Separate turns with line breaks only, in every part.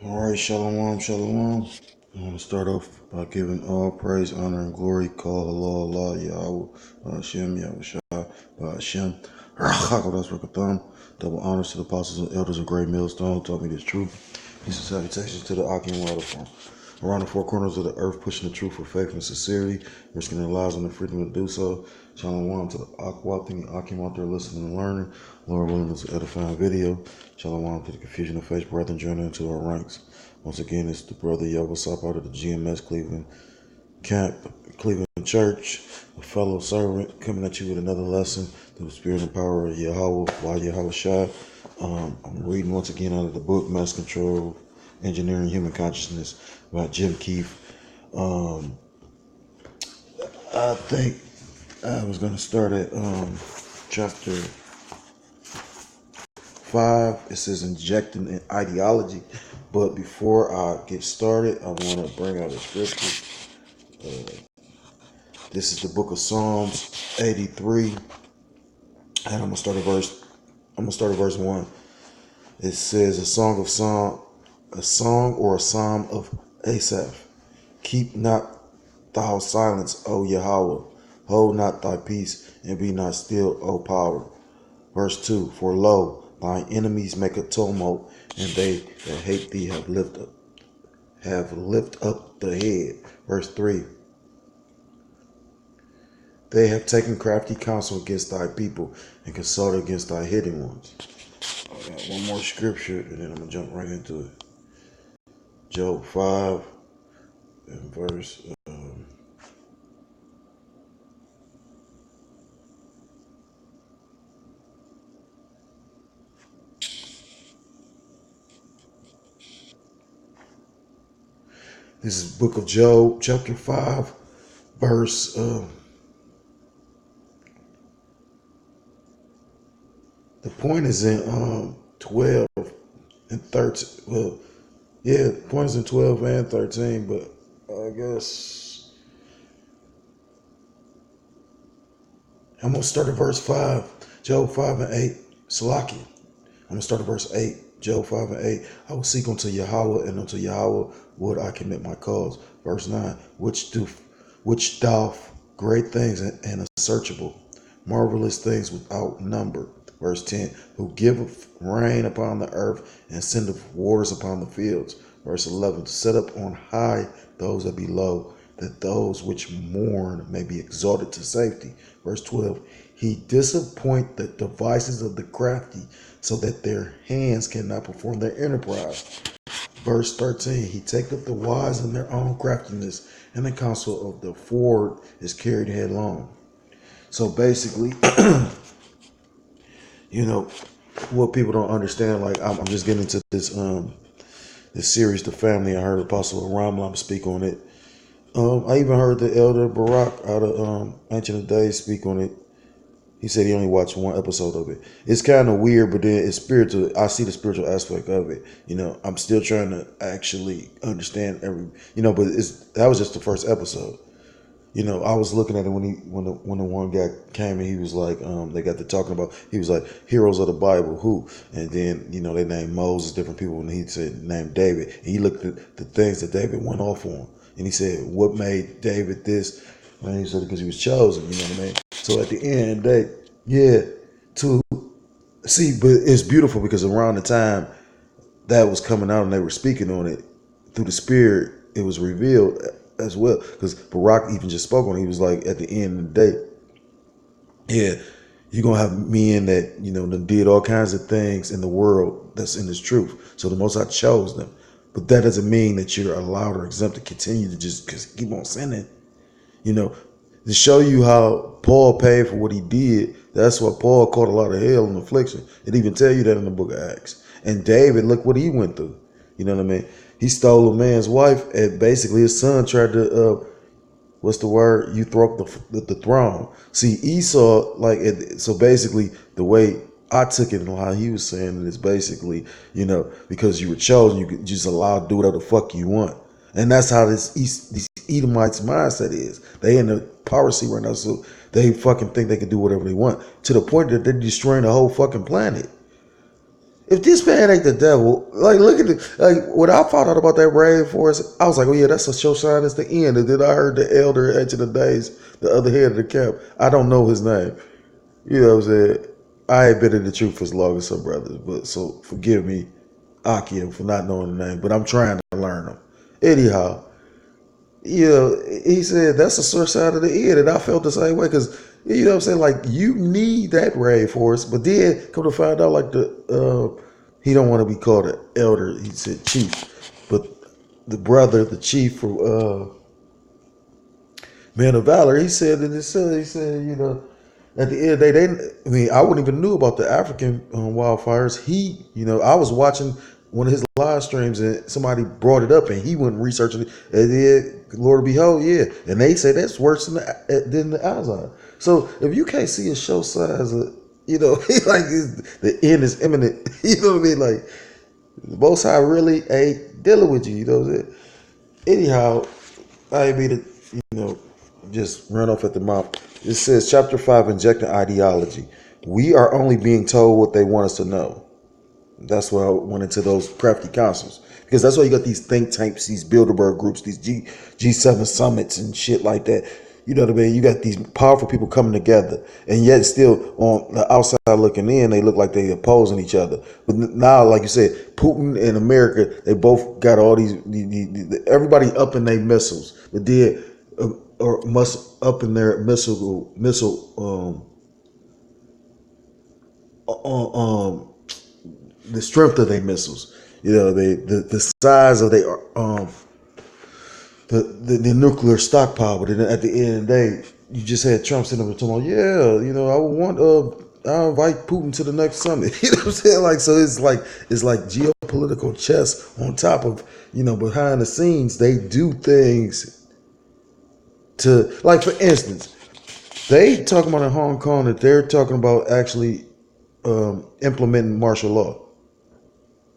All right, shalom, shalom. I want to start off by giving all praise, honor, and glory. Call Allah, Yahweh, Hashem, Yahweh Shah, Hashem, Rachakodas Rakatham. Double honors to the apostles and elders of Great Millstone who taught me this truth. Peace and salutations to the Akim Water from around the four corners of the earth, pushing the truth for faith and sincerity, risking their lives and the freedom to do so. Shalom to the Akwathin, Akim out there listening and learning. Lord willing, this edifying video. Shalom to the confusion of faith, brethren, joining into our ranks. Once again, it's the brother Yavasap out of the GMS Cleveland Camp, Cleveland Church, a fellow servant, coming at you with another lesson through the spirit and power of Yahweh, by Yahweh Shai. I'm reading once again out of the book, Mass Control, Engineering Human Consciousness, by Jim Keefe. I think I was going to start at chapter 5. It says injecting an ideology. But before I get started, I want to bring out a scripture. This is the book of Psalms 83. And I'm gonna start at verse 1. It says a song or a psalm of Asaph. Keep not thou silence, O Yahweh. Hold not thy peace, and be not still, O power. Verse 2. For lo, thine enemies make a tumult, and they that hate thee have lift up the head. Verse 3. They have taken crafty counsel against thy people, and consulted against thy hidden ones. I got one more scripture, and then I'm going to jump right into it. Job 5 and verse... This is book of Job, chapter 5, verse... the point is in 12 and 13. Well, yeah, the point is in 12 and 13, but I guess I'm going to start at verse 5. Job 5 and 8. Salaki. I'm going to start at verse 8. Job 5 and 8. I will seek unto Yahweh, and unto Yahweh would I commit my cause. Verse 9. Which doth great things and unsearchable, marvelous things without number. Verse 10. Who giveth rain upon the earth, and sendeth waters upon the fields. Verse 11. To set up on high those that be low, that those which mourn may be exalted to safety. Verse 12. He disappoint the devices of the crafty, so that their hands cannot perform their enterprise. Verse 13. He taketh the wise in their own craftiness, and the counsel of the forward is carried headlong. So basically, you know, what people don't understand, like I'm just getting into this series, The Family. I heard Apostle Ramlam speak on it. I even heard the elder Barak out of Ancient of Days speak on it. He said he only watched one episode of it. It's kind of weird, but then it's spiritual. I see the spiritual aspect of it. You know, I'm still trying to actually understand but that was just the first episode. You know, I was looking at it when the one guy came and he was like, they got to talking about, he was like, heroes of the Bible, who? And then, you know, they named Moses, different people, and he said, named David. And he looked at the things that David went off on. And he said, what made David this? And he said, because he was chosen, you know what I mean? So at the end, but it's beautiful because around the time that was coming out and they were speaking on it, through the Spirit, it was revealed as well. Because Barack even just spoke on it. He was like, at the end of the day, you're going to have men that, you know, that did all kinds of things in the world that's in this truth. So the Most High chose them. But that doesn't mean that you're allowed or exempt to continue to just keep on sinning. You know, to show you how Paul paid for what he did, that's why Paul caught a lot of hell and affliction. It even tell you that in the book of Acts. And David, look what he went through. You know what I mean? He stole a man's wife, and basically his son tried to, usurp the throne. See, Esau, so basically the way I took it and how he was saying it is basically, you know, because you were chosen, you could just allow to do whatever the fuck you want. And that's how these Edomites mindset is. They in the power seat right now, so they fucking think they can do whatever they want, to the point that they're destroying the whole fucking planet. if this man ain't the devil, like look at it. Like when I found out about that rainforest, I was like, oh yeah, that's a show sign. It's the end. And then I heard the elder Edge of the Days, the other head of the camp. I don't know his name. You know what I'm saying? I ain't been in the truth as long as some brothers, but so forgive me, Akim, for not knowing the name. But I'm trying to learn them. Anyhow, you know, he said that's the source side of the end, and I felt the same way because you know what I'm saying. Like you need that rainforest, but then come to find out, like he don't want to be called an elder. He said chief, but the brother, the chief from Man of Valor, he said in his son, he said, you know, at the end of the day, I mean, I wouldn't even knew about the African wildfires. He, you know, I was watching one of his live streams and somebody brought it up and he went researching it. And then, Lord behold, yeah. And they say that's worse than the Amazon. So if you can't see a show size of, you know, like the end is imminent, you know what I mean? Like, the Most High really ain't dealing with you, you know what I'm saying? Anyhow, I ain't mean to, you know, just run off at the mouth. It says, chapter 5, injecting ideology. We are only being told what they want us to know. That's why I went into those crafty councils. Because that's why you got these think tanks, these Bilderberg groups, these G7 summits and shit like that. You know what I mean? You got these powerful people coming together. And yet still on the outside looking in, they look like they opposing each other. But now, like you said, Putin and America, they both got all these everybody up in their missiles. But then or must up in their missile the strength of their missiles. You know, the size of their the nuclear stockpile. But then at the end of the day, you just had Trump sitting up and talking, yeah, you know, I would want I'll invite Putin to the next summit. You know what I'm saying? Like, so it's like geopolitical chess on top of, you know, behind the scenes, they do things to, like, for instance, they talking about in Hong Kong that they're talking about actually implementing martial law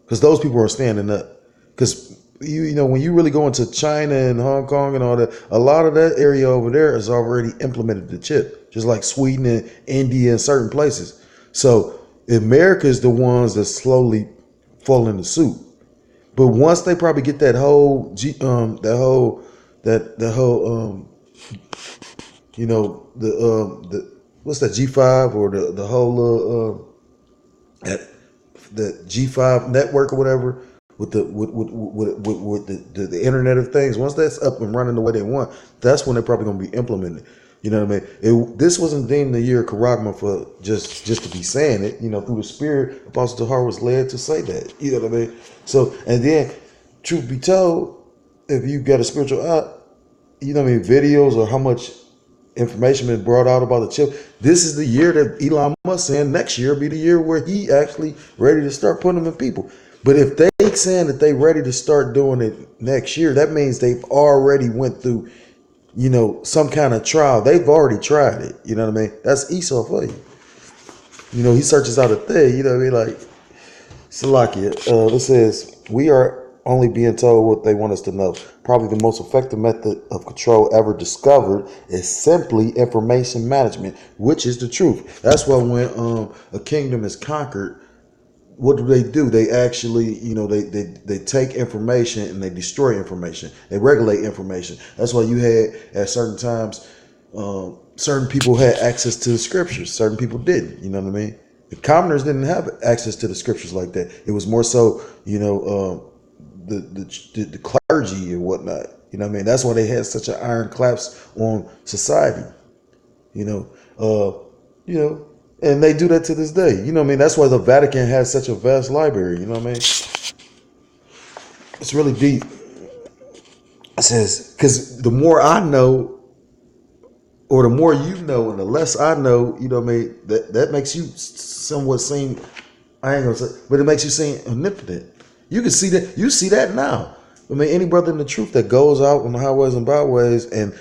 because those people are standing up. Because you know, when you really go into China and Hong Kong and all that, a lot of that area over there has already implemented the chip, just like Sweden and India and certain places. So America is the ones that slowly fall into suit. But once they probably get that whole you know, the what's that, G5 or the whole the G5 network or whatever with the Internet of Things. Once that's up and running the way they want, that's when they're probably going to be implemented. You know what I mean? This wasn't deemed the year of Karagma for just to be saying it. You know, through the Spirit, Apostle Tahar was led to say that. You know what I mean? So, and then, truth be told, if you got a spiritual eye, you know what I mean, videos or how much information been brought out about the chip. This is the year that Elon Musk saying next year will be the year where he actually ready to start putting them in people. But if they saying that they ready to start doing it next year, that means they've already went through, you know, some kind of trial. They've already tried it. You know what I mean? That's Esau for you. You know, he searches out a thing. You know what I mean? Like, Salakia. It says, we are only being told what they want us to know. Probably the most effective method of control ever discovered is simply information management, which is the truth. That's why when a kingdom is conquered, what do? They actually, you know, they take information and they destroy information. They regulate information. That's why you had at certain times, certain people had access to the scriptures. Certain people didn't. You know what I mean? The commoners didn't have access to the scriptures like that. It was more so, you know, the clergy and whatnot. You know what I mean? That's why they had such an iron clasp on society. You know, and they do that to this day. You know what I mean? That's why the Vatican has such a vast library. You know what I mean? It's really deep. It says, because the more I know, or the more you know, and the less I know, you know what I mean? That makes you somewhat seem, I ain't gonna say, but it makes you seem omnipotent. You can see that. You see that now. I mean, any brother in the truth that goes out on the highways and byways and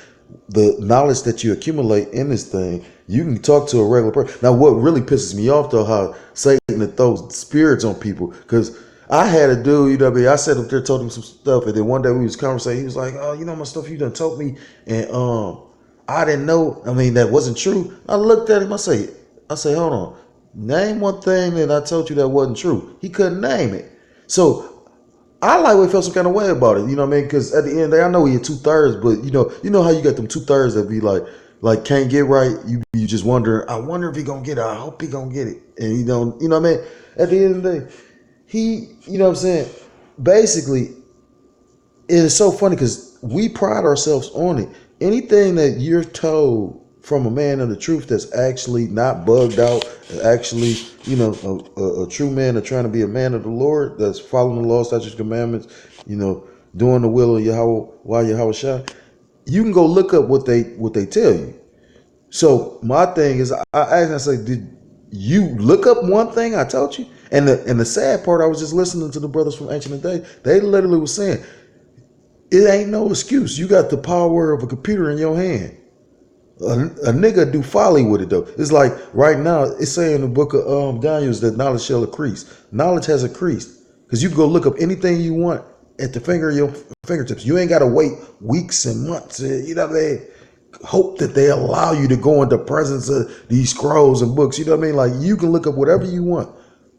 the knowledge that you accumulate in this thing, you can talk to a regular person. Now, what really pisses me off, though, how Satan throws spirits on people. Because I had a dude, you know what I mean? I sat up there, told him some stuff, and then one day we was conversating. He was like, "Oh, you know my stuff you done told me," and I didn't know. I mean, that wasn't true. I looked at him. I say, hold on. Name one thing that I told you that wasn't true. He couldn't name it. So I like we felt some kind of way about it. You know what I mean? Because at the end of the day, I know he had 2/3, but you know how you got them 2/3 that be like can't get right. You just wonder. I wonder if he gonna get it. I hope he gonna get it. And you know what I mean? At the end of the day, you know what I'm saying? Basically, it is so funny because we pride ourselves on it. Anything that you're told from a man of the truth that's actually not bugged out, actually, a true man or trying to be a man of the Lord that's following the law, statutes, commandments, doing the will of Yahweh while Yahweh Shai, you can go look up what they tell you. So my thing is, I asked, I say, did you look up one thing I told you? And the sad part, I was just listening to the brothers from Ancient Day. They literally was saying, it ain't no excuse. You got the power of a computer in your hand. A nigga do folly with it though. It's like right now, it's saying in the book of Daniel that knowledge shall increase. Knowledge has increased because you can go look up anything you want at the finger of your fingertips. You ain't got to wait weeks and months. You know what I mean? Hope that they allow you to go into presence of these scrolls and books. You know what I mean? Like you can look up whatever you want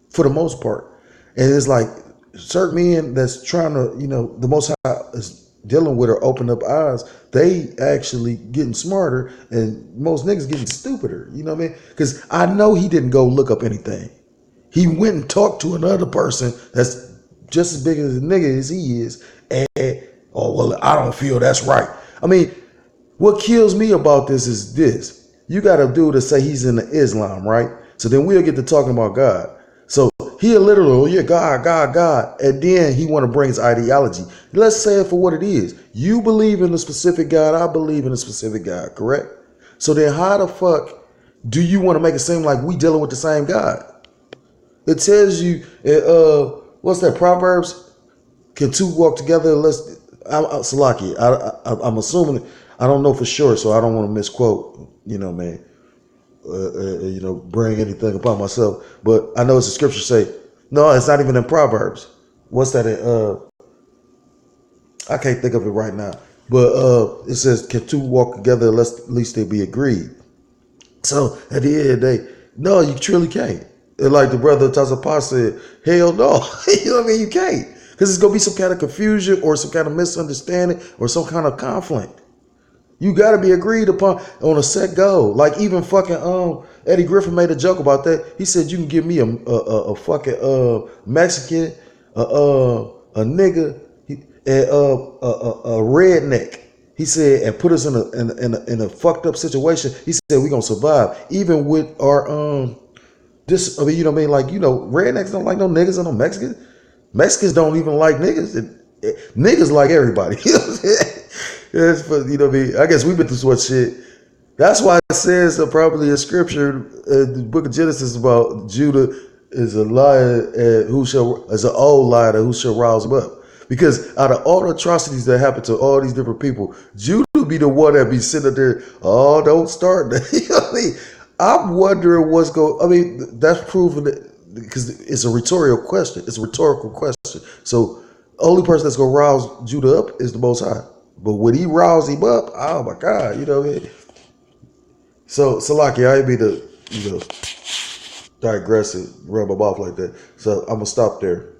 for the most part. And it's like certain men that's trying to, the Most High is dealing with or open up eyes, they actually getting smarter and most niggas getting stupider. You know what I mean? Because I know he didn't go look up anything. He went and talked to another person that's just as big as a nigga as he is. And, oh, well, I don't feel that's right. I mean, what kills me about this is this. You got a dude to say he's in the Islam, right? So then we'll get to talking about God. So he'll literally, oh yeah, God, God, God. And then he want to bring his ideology. Let's say it for what it is. You believe in a specific God. I believe in a specific God, correct? So then how the fuck do you want to make it seem like we dealing with the same God? It tells you, what's that, Proverbs? Can two walk together? Salaki, I'm assuming, I don't know for sure, so I don't want to misquote, man. Bring anything upon myself. But I know it's a scripture say, no, it's not even in Proverbs. What's that? I can't think of it right now. But it says, can two walk together unless at least they be agreed? So at the end of the day, no, you truly can't. And like the brother Tazapah said, hell no. You know what I mean? You can't. Because it's going to be some kind of confusion or some kind of misunderstanding or some kind of conflict. You got to be agreed upon on a set goal. Like even fucking Eddie Griffin made a joke about that. He said you can give me a fucking Mexican, a nigga, and a redneck. He said, and put us in a fucked up situation. He said we gonna survive even with our this. I mean, you know what I mean? Like rednecks don't like no niggas and no Mexicans. Mexicans don't even like niggas. Niggas like everybody. You know what I'm saying? Yes, but you know what I mean. I guess we've been through so much shit. That's why it says probably in scripture, the book of Genesis about Judah is a liar is an old liar who shall rouse him up. Because out of all the atrocities that happen to all these different people, Judah be the one that be sitting there. Oh, don't start that. You know what I mean? I'm wondering what's going. I mean, that's proven that because it's a rhetorical question. It's a rhetorical question. So, only person that's gonna rouse Judah up is the Most High. But when he rouse him up, oh my God, you know what I mean? So, Salaki, I ain't be to, digress and rub him off like that. So I'm gonna stop there.